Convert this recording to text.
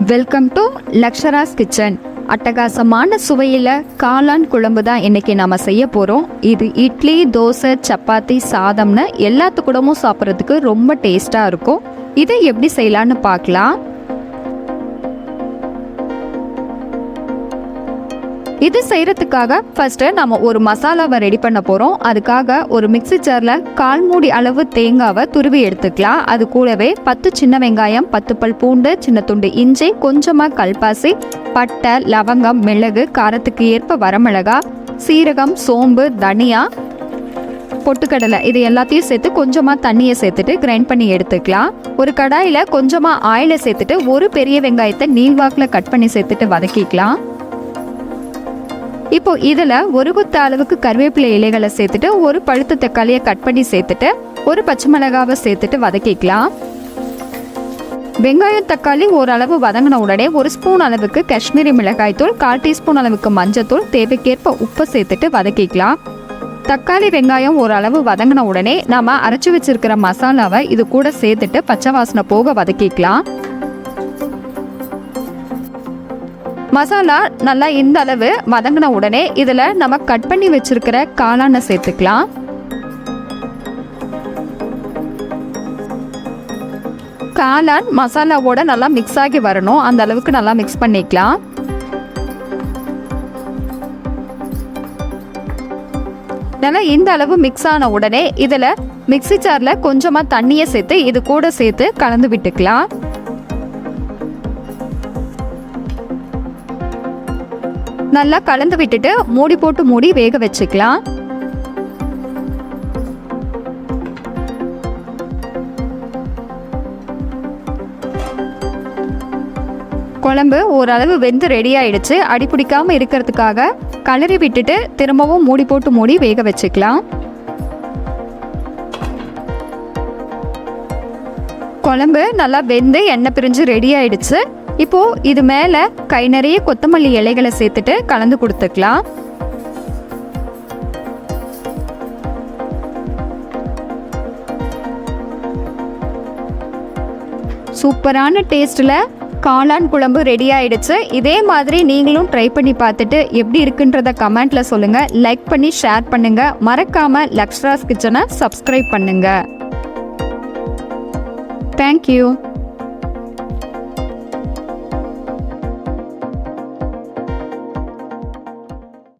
Welcome to லக்ஷராஸ் kitchen. அட்டகாசமான சுவையில் காளான் குழம்பு தான் இன்றைக்கி நாம் செய்ய போகிறோம். இது இட்லி, தோசை, சப்பாத்தி, சாதம்னு எல்லாத்துக்கூடமும் சாப்பிட்றதுக்கு ரொம்ப டேஸ்ட்டாக இருக்கும். இதை எப்படி செய்யலான்னு பார்க்கலாம். இது செய்கிறதுக்காக ஃபஸ்ட்டு நம்ம ஒரு மசாலாவை ரெடி பண்ண போகிறோம். அதுக்காக ஒரு மிக்ஸி ஜாரில் 1/4 மூடி அளவு தேங்காவை துருவி எடுத்துக்கலாம். அது கூடவே 10 சின்ன வெங்காயம், 10 பல் பூண்டு, சின்ன துண்டு இஞ்சி, கொஞ்சமாக கல்பாசி, பட்டை, லவங்கம், மிளகு, காரத்துக்கு ஏற்ப வரமிளகா, சீரகம், சோம்பு, தனியா, பொட்டுக்கடலை, இது எல்லாத்தையும் சேர்த்து கொஞ்சமாக தண்ணியை சேர்த்துட்டு கிரைண்ட் பண்ணி எடுத்துக்கலாம். ஒரு கடாயில் கொஞ்சமாக ஆயிலை சேர்த்துட்டு ஒரு பெரிய வெங்காயத்தை நீள்வாக்கில் கட் பண்ணி சேர்த்துட்டு வதக்கிக்கலாம். இப்போ இதில் ஒரு குத்த அளவுக்கு கருவேப்பிலை இலைகளை சேர்த்துட்டு ஒரு பழுத்த தக்காளியை கட் பண்ணி சேர்த்துட்டு ஒரு பச்சை மிளகாவை சேர்த்துட்டு வதக்கிக்கலாம். வெங்காயம் தக்காளி ஓரளவு வதங்கின உடனே 1 ஸ்பூன் அளவுக்கு காஷ்மீரி மிளகாய்த்தூள், 1/4 டீஸ்பூன் அளவுக்கு மஞ்சத்தூள், தேவைக்கேற்ப உப்பு சேர்த்துட்டு வதக்கிக்கலாம். தக்காளி வெங்காயம் ஓரளவு வதங்கின உடனே நாம் அரைச்சி வச்சிருக்கிற மசாலாவை இது கூட சேர்த்துட்டு பச்சை வாசனை போக வதக்கிக்கலாம். மசாலா நல்லா இந்த அளவு வதங்கின உடனே இதில் நம்ம கட் பண்ணி வச்சிருக்கிற காளானை சேர்த்துக்கலாம். காளான் மசாலாவோட நல்லா மிக்ஸ் ஆகி வரணும், அந்த அளவுக்கு நல்லா மிக்ஸ் பண்ணிக்கலாம். நல்லா இந்த அளவு மிக்ஸ் ஆன உடனே இதில் மிக்ஸி ஜாரில் கொஞ்சமாக தண்ணியை சேர்த்து இது கூட சேர்த்து கலந்து விட்டுக்கலாம். நல்லா கலந்து விட்டுட்டு மூடி போட்டு மூடி வேக வச்சுக்கலாம். குழம்பு ஓரளவு வெந்து ரெடி ஆயிடுச்சு. அடி பிடிக்காம இருக்கிறதுக்காக கலரி விட்டுட்டு திரும்பவும் மூடி போட்டு மூடி வேக வச்சுக்கலாம். குழம்பு நல்லா வெந்து எண்ணெய் பிரிஞ்சு ரெடி ஆயிடுச்சு. இப்போ இது மேலே கை நிறைய கொத்தமல்லி இலைகளை சேர்த்துட்டு கலந்து கொடுத்துக்கலாம். சூப்பரான டேஸ்ட்டில் காளான் குழம்பு ரெடி ஆயிடுச்சு. இதே மாதிரி நீங்களும் ட்ரை பண்ணி பார்த்துட்டு எப்படி இருக்குன்றத கமெண்ட்ல சொல்லுங்க. லைக் பண்ணி ஷேர் பண்ணுங்க. மறக்காம லக்ஷராஸ் கிச்சனை சப்ஸ்கிரைப் பண்ணுங்க. தேங்க்யூ.